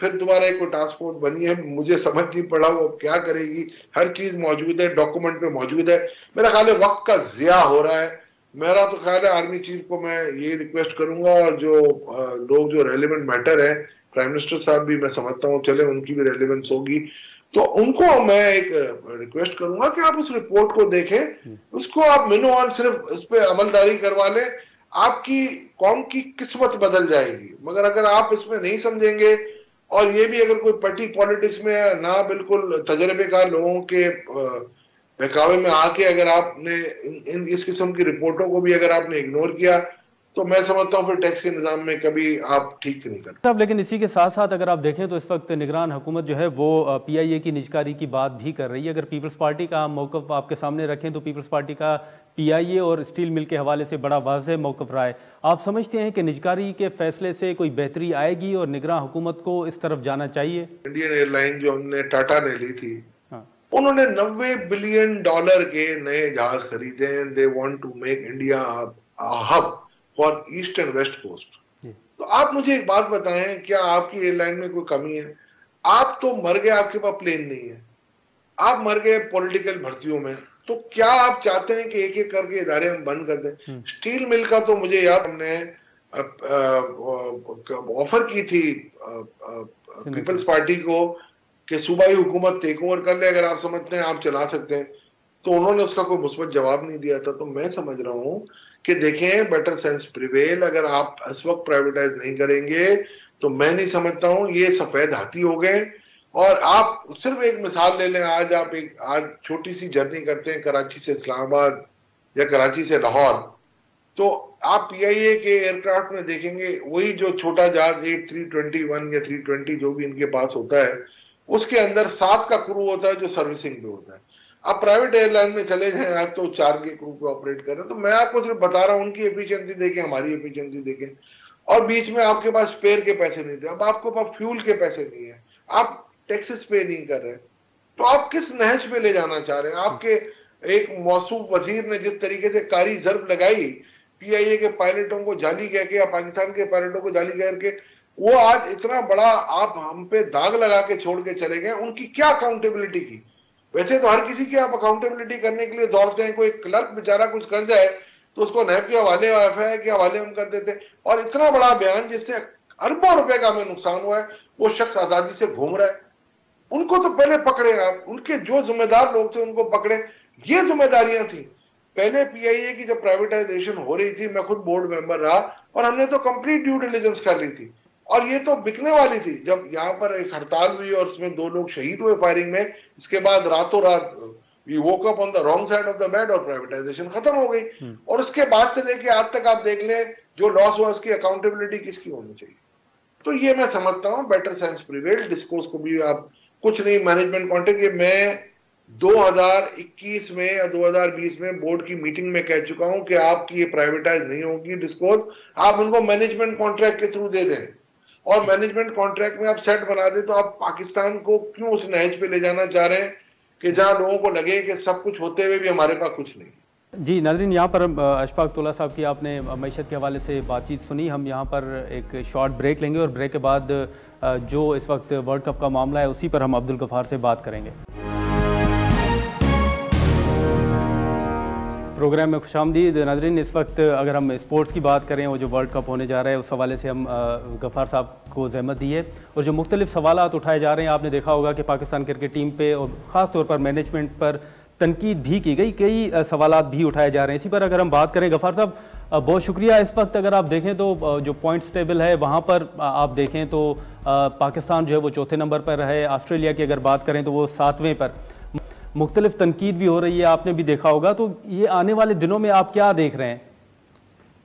फिर दोबारा एक टास्क फोर्स बनी है, मुझे समझ नहीं पड़ा वो क्या करेगी, हर चीज मौजूद है, डॉक्यूमेंट पे मौजूद है, मेरा ख्याल है वक्त का जिया हो रहा है। मेरा तो ख्याल है आर्मी चीफ को मैं ये रिक्वेस्ट करूंगा, और जो लोग जो रेलिवेंट मैटर है, प्राइम मिनिस्टर साहब भी मैं समझता हूँ चले उनकी भी रेलिवेंस होगी, तो उनको मैं एक रिक्वेस्ट करूंगा कि आप उस रिपोर्ट को देखें, उसको आप मिनो ऑन सिर्फ उस पर अमलदारी करवा लें, आपकी कौम की किस्मत बदल जाएगी। मगर अगर आप इसमें नहीं समझेंगे, और ये भी अगर कोई पार्टी पॉलिटिक्स में ना बिल्कुल तजर्बेकार लोगों के बहकावे में आके अगर आपने इस किस्म की रिपोर्टों को भी अगर आपने इग्नोर किया, तो मैं समझता हूँ फिर टैक्स के निजाम में कभी आप ठीक नहीं करते। साहब, लेकिन इसी के साथ साथ अगर आप देखें तो इस वक्त निगरान हुकूमत जो है वो PIA की निजकारी की बात भी कर रही है। अगर पीपल्स पार्टी का मौक़िफ़ आपके सामने रखें तो पीपल्स पार्टी का PIA और स्टील मिल के हवाले से बड़ा वाज़ेह मौक़िफ़ रहा है। आप समझते हैं कि निजकारी के फैसले से कोई बेहतरी आएगी और निगरान हुकूमत को इस तरफ जाना चाहिए? इंडियन एयरलाइन जो हमने टाटा ने ली थी, उन्होंने $90 बिलियन के नए जहाज खरीदे हैं। They want to make India hub for east and west coast. तो आप मुझे एक बात बताएं, क्या आपकी एयरलाइन में कोई कमी है? आप तो मर गए, आपके पास प्लेन नहीं है, आप मर गए पॉलिटिकल भर्तियों में, तो क्या आप चाहते हैं कि एक एक करके इदारे हम बंद कर दें? स्टील मिल का तो मुझे याद, हमने ऑफर की थी पीपल्स पार्टी को कि सूबाई हुकूमत टेक ओवर कर ले, अगर आप समझते हैं आप चला सकते हैं, तो उन्होंने उसका कोई मुस्बत जवाब नहीं दिया था। तो मैं समझ रहा हूं कि देखें, बेटर सेंस प्रिवेल, अगर आप इस वक्त प्राइवेटाइज नहीं करेंगे तो मैं नहीं समझता हूं, ये सफेद हाथी हो गए। और आप सिर्फ एक मिसाल ले लें, आज छोटी सी जर्नी करते हैं कराची से इस्लामाबाद या कराची से लाहौर, तो आप PIA के एयरक्राफ्ट में देखेंगे वही जो छोटा जहाज 321 या 320 जो भी इनके पास होता है, उसके अंदर 7 का क्रू होता है जो सर्विसिंग पे होता है। आप प्राइवेट एयरलाइन में चले जाएं, आज तो 4 के क्रू पे ऑपरेट कर रहे हैं। तो मैं आपको सिर्फ बता रहा हूं, उनकी एफिशिएंसी देखें, हमारी एफिशिएंसी देखें, और बीच में आपके पास स्पेयर के पैसे नहीं थे, अब आपके पास फ्यूल के पैसे नहीं है, आप टैक्सेस पे नहीं कर रहे, तो आप किस नहज पे ले जाना चाह रहे हैं? आपके एक मौसूफ वजीर ने जिस तरीके से कारी जर्ब लगाई PIA के पायलटों को जाली कह के या पाकिस्तान के पायलटों को जाली कह के, वो आज इतना बड़ा आप हम पे दाग लगा के छोड़ के चले गए, उनकी क्या अकाउंटेबिलिटी की? वैसे तो हर किसी की आप अकाउंटेबिलिटी करने के लिए दौड़ते हैं, कोई क्लर्क बेचारा कुछ कर जाए तो उसको नैब के हवाले FII के हवाले हम कर देते, और इतना बड़ा बयान जिससे अरबों रुपए का हमें नुकसान हुआ है, वो शख्स आजादी से घूम रहा है। उनको तो पहले पकड़े आप, उनके जो जिम्मेदार लोग थे उनको पकड़े, ये जिम्मेदारियां थी। पहले PIA की जब प्राइवेटाइजेशन हो रही थी, मैं खुद बोर्ड मेंबर रहा, और हमने तो कंप्लीट ड्यू डिलिजेंस कर ली थी, और ये तो बिकने वाली थी। जब यहाँ पर एक हड़ताल हुई और उसमें 2 लोग शहीद हुए फायरिंग में, इसके बाद रातों रात we woke up on the wrong side of the bed और प्राइवेटाइजेशन खत्म हो गई। और उसके बाद से लेके आज तक आप देख लें, जो लॉस हुआ उसकी अकाउंटेबिलिटी किसकी होनी चाहिए? तो ये मैं समझता हूँ बेटर सेंस प्रिवेल। डिस्कोर्स को भी आप कुछ नहीं, मैनेजमेंट कॉन्ट्रैक्ट, ये मैं 2021 में या 2020 में बोर्ड की मीटिंग में कह चुका हूं कि आपकी ये प्राइवेटाइज नहीं होगी डिस्कोर्स, आप उनको मैनेजमेंट कॉन्ट्रैक्ट के थ्रू दे दें, और मैनेजमेंट कॉन्ट्रैक्ट में आप सेट बना दे। तो आप पाकिस्तान को क्यों उस नहज पे ले जाना चाह रहे हैं कि जहां लोगों को लगे कि सब कुछ होते हुए भी हमारे पास कुछ नहीं? जी नाज़रीन, यहाँ पर अशफाक तौला साहब की आपने मईशत के हवाले से बातचीत सुनी। हम यहाँ पर एक शॉर्ट ब्रेक लेंगे और ब्रेक के बाद जो इस वक्त वर्ल्ड कप का मामला है उसी पर हम अब्दुल गफ़ार से बात करेंगे। प्रोग्राम में खुशामदीद नाज़रीन। इस वक्त अगर हम स्पोर्ट्स की बात करें, वो जो वर्ल्ड कप होने जा रहा है उस हवाले से हम गफ़ार साहब को ज़हमत दी है, और जो मुख्तलिफ सवालात उठाए जा रहे हैं, आपने देखा होगा कि पाकिस्तान क्रिकेट टीम पे और ख़ास तौर पर मैनेजमेंट पर तनकीद भी की गई, कई सवालात भी उठाए जा रहे हैं। इसी पर अगर हम बात करें, गफ़ार साहब बहुत शुक्रिया। इस वक्त अगर आप देखें तो जो पॉइंट्स टेबल है वहाँ पर आप देखें तो पाकिस्तान जो है वो 4थे नंबर पर है, ऑस्ट्रेलिया की अगर बात करें तो वो 7वें पर। मुख्तलिफ तनकीद भी हो रही है, आपने भी देखा होगा, तो ये आने वाले दिनों में आप क्या देख रहे हैं?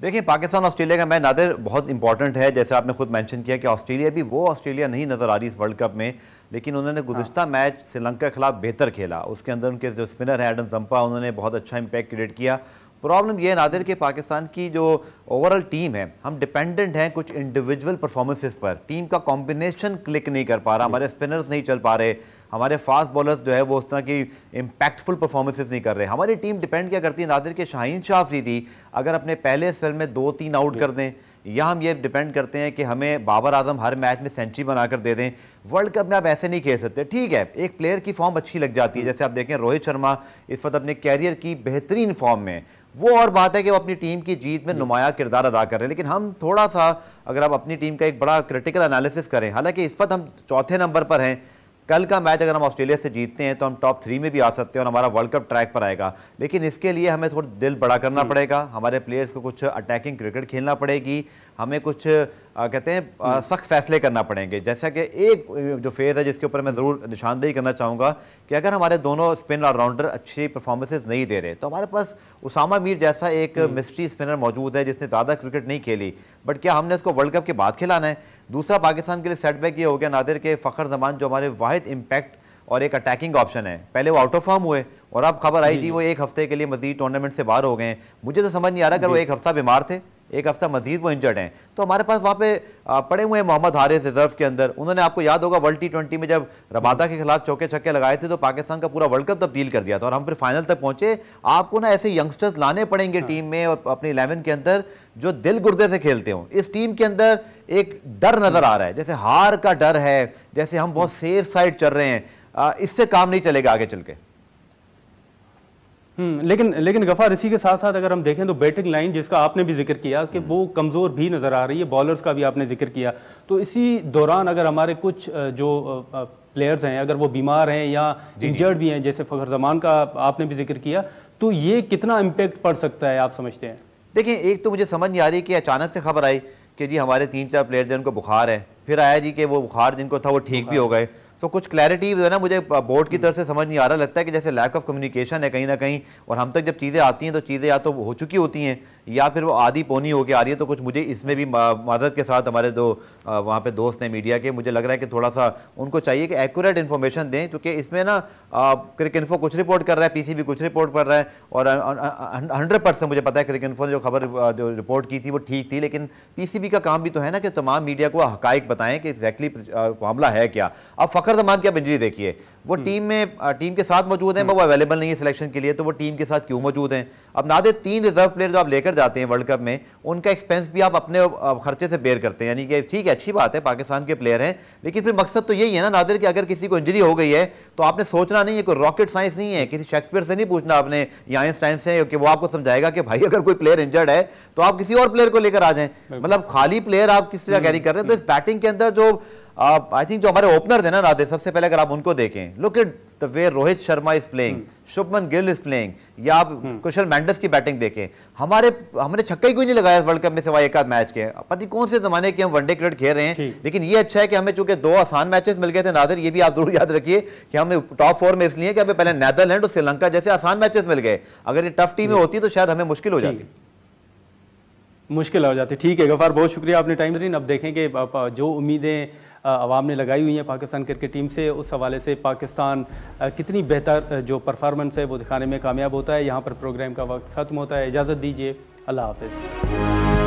देखिए, पाकिस्तान ऑस्ट्रेलिया का मैच नादिर बहुत इंपॉर्टेंट है। जैसे आपने खुद मेंशन किया कि ऑस्ट्रेलिया भी वो ऑस्ट्रेलिया नहीं नज़र आ रही इस वर्ल्ड कप में, लेकिन उन्होंने गुज़िश्ता मैच श्रीलंका के खिलाफ बेहतर खेला। उसके अंदर उनके जो स्पिनर हैं एडम जंपा, उन्होंने बहुत अच्छा इम्पैक्ट क्रिएट किया। प्रॉब्लम ये है नादिर कि पाकिस्तान की जो ओवरऑल टीम है, हम डिपेंडेंट हैं कुछ इंडिविजुअल परफॉर्मेंसेस पर। टीम का कॉम्बिनेशन क्लिक नहीं कर पा रहा, हमारे स्पिनर्स नहीं चल पा रहे, हमारे फास्ट बॉलर्स जो है वो उस तरह की इम्पैक्टफुल परफॉर्मेंसेस नहीं कर रहे। हमारी टीम डिपेंड क्या करती है नादिर के शाहीन शाह अफरीदी अगर अपने पहले स्पेल में 2-3 आउट कर दें, या हम ये डिपेंड करते हैं कि हमें बाबर आजम हर मैच में सेंचुरी बनाकर दे दें। वर्ल्ड कप में आप ऐसे नहीं खेल सकते। ठीक है, एक प्लेयर की फॉर्म अच्छी लग जाती है, जैसे आप देखें रोहित शर्मा इस वक्त अपने कैरियर की बेहतरीन फॉर्म में, वो और बात है कि वो अपनी टीम की जीत में नुमाया किरदार अदा कर रहे हैं। लेकिन हम थोड़ा सा अगर आप अपनी टीम का एक बड़ा क्रिटिकल एनालिसिस करें, हालांकि इस वक्त हम चौथे नंबर पर हैं, कल का मैच अगर हम ऑस्ट्रेलिया से जीतते हैं तो हम टॉप 3 में भी आ सकते हैं और हमारा वर्ल्ड कप ट्रैक पर आएगा। लेकिन इसके लिए हमें थोड़ा दिल बड़ा करना पड़ेगा, हमारे प्लेयर्स को कुछ अटैकिंग क्रिकेट खेलना पड़ेगी, हमें कुछ कहते हैं सख्त फैसले करना पड़ेंगे। जैसा कि एक जो फेज़ है जिसके ऊपर मैं ज़रूर निशानदेही करना चाहूँगा कि अगर हमारे दोनों स्पिन ऑलराउंडर अच्छी परफॉर्मेंसेज नहीं दे रहे तो हमारे पास उसामा मीर जैसा एक मिस्ट्री स्पिनर मौजूद है जिसने ज़्यादा क्रिकेट नहीं खेली, बट क्या हमने उसको वर्ल्ड कप के बाद खिलाना है? दूसरा पाकिस्तान के लिए सेटबैक ये हो गया नादिर के फ़खर जमान जो हमारे वाहिद इम्पैक्ट और एक अटैकिंग ऑप्शन है, पहले वो आउट ऑफ फॉर्म हुए और अब खबर आई थी वो एक हफ्ते के लिए मजीद टूर्नामेंट से बाहर हो गए हैं। मुझे तो समझ नहीं आ रहा अगर वो एक हफ्ता बीमार थे, एक हफ्ता मजीद वो इंजर्ड हैं, तो हमारे पास वहाँ पे पड़े हुए हैं मोहम्मद हारिस रिजर्व के अंदर। उन्होंने आपको याद होगा वर्ल्ड T20 में जब रबादा के खिलाफ चौके छक्के लगाए थे तो पाकिस्तान का पूरा वर्ल्ड कप तब्दील कर दिया था और हम फिर फाइनल तक पहुंचे। आपको ना ऐसे यंगस्टर्स लाने पड़ेंगे टीम में और अपने 11 के अंदर जो दिल गुर्दे से खेलते हो। इस टीम के अंदर एक डर नजर आ रहा है, जैसे हार का डर है, जैसे हम बहुत सेफ साइड चल रहे हैं, इससे काम नहीं चलेगा आगे चल के। लेकिन गफार इसी के साथ साथ अगर हम देखें तो बैटिंग लाइन जिसका आपने भी जिक्र किया कि वो कमज़ोर भी नज़र आ रही है, बॉलर्स का भी आपने जिक्र किया, तो इसी दौरान अगर हमारे कुछ जो प्लेयर्स हैं अगर वो बीमार हैं या इंजर्ड भी हैं, जैसे फ़खर जमान का आपने भी जिक्र किया, तो ये कितना इम्पेक्ट पड़ सकता है आप समझते हैं? देखिए, एक तो मुझे समझ नहीं आ रही कि अचानक से खबर आई कि जी हमारे 3-4 प्लेयर जिनको बुखार है, फिर आया जी कि वो बुखार जिनको था वो ठीक भी हो गए, तो कुछ क्लैरिटी जो है ना मुझे बोर्ड की तरफ से समझ नहीं आ रहा। लगता है कि जैसे लैक ऑफ कम्युनिकेशन है कहीं ना कहीं, और हम तक जब चीज़ें आती हैं तो चीज़ें या तो हो चुकी होती हैं या फिर वो आधी पौनी होके आ रही है। तो कुछ मुझे इसमें भी माजरत के साथ हमारे जो वहाँ पे दोस्त हैं मीडिया के, मुझे लग रहा है कि थोड़ा सा उनको चाहिए कि एक्यूरेट इन्फॉर्मेशन दें, क्योंकि इसमें ना क्रिकइन्फो कुछ रिपोर्ट कर रहा है, PCB कुछ रिपोर्ट कर रहा है, और 100% मुझे पता है क्रिकइन्फो ने जो खबर जो रिपोर्ट की थी वो ठीक थी, लेकिन PCB का काम भी तो है ना कि तमाम मीडिया को हकाइक बताएं कि एग्जैक्टली मामला है क्या। अब फ़खर जमान की आप इंजरी देखिए, वो टीम के साथ मौजूद हैं, वो अवेलेबल नहीं है सिलेक्शन के लिए, तो वो टीम के साथ क्यों मौजूद हैं? अब नादिर 3 रिजर्व प्लेयर जो आप लेकर जाते हैं वर्ल्ड कप में, उनका एक्सपेंस भी आप अपने खर्चे से बेयर करते हैं, यानी कि ठीक है अच्छी बात है पाकिस्तान के प्लेयर हैं, लेकिन फिर मकसद तो यही है ना नादिर कि अगर किसी को इंजरी हो गई है तो आपने सोचना नहीं है, कोई रॉकेट साइंस नहीं है, किसी शेक्सपियर से नहीं पूछना आपने या आइंस्टाइन से कि वो आपको समझाएगा कि भाई अगर कोई प्लेयर इंजर्ड है तो आप किसी और प्लेयर को लेकर आ जाएं। मतलब खाली प्लेयर आप किस तरह कैरी कर रहे हैं। तो इस बैटिंग के अंदर जो आई थिंक जो हमारे ओपनर थे ना नादिर, सबसे पहले अगर आप उनको देखें, look at the way Rohit Sharma is playing, Shubman Gill is playing, या आप कुशल मेंडिस की बैटिंग देखें, हमने छक्का ही कोई नहीं लगाया वर्ल्ड कप में सिवाय एक आध मैच के। पता कौन से जमाने के हम वनडे क्रिकेट खेल रहे हैं, लेकिन ये अच्छा है कि हमें चूंकि 2 आसान मैचेस मिल गए थे नादिर, ये भी आप जरूर याद रखिए कि हमें टॉप 4 में इसलिए कि हमें पहले नीदरलैंड और श्रीलंका जैसे आसान मैचेस मिल गए। अगर ये टफ टीमें होती तो शायद हमें मुश्किल हो जाती। ठीक है गफार, बहुत शुक्रिया आपने टाइम दिया। अब देखें कि जो उम्मीदें अवाम ने लगाई हुई हैं पाकिस्तान क्रिकेट टीम से, उस हवाले से पाकिस्तान कितनी बेहतर जो परफॉर्मेंस है वो दिखाने में कामयाब होता है। यहाँ पर प्रोग्राम का वक्त ख़त्म होता है, इजाज़त दीजिए, अल्लाह हाफ़िज़।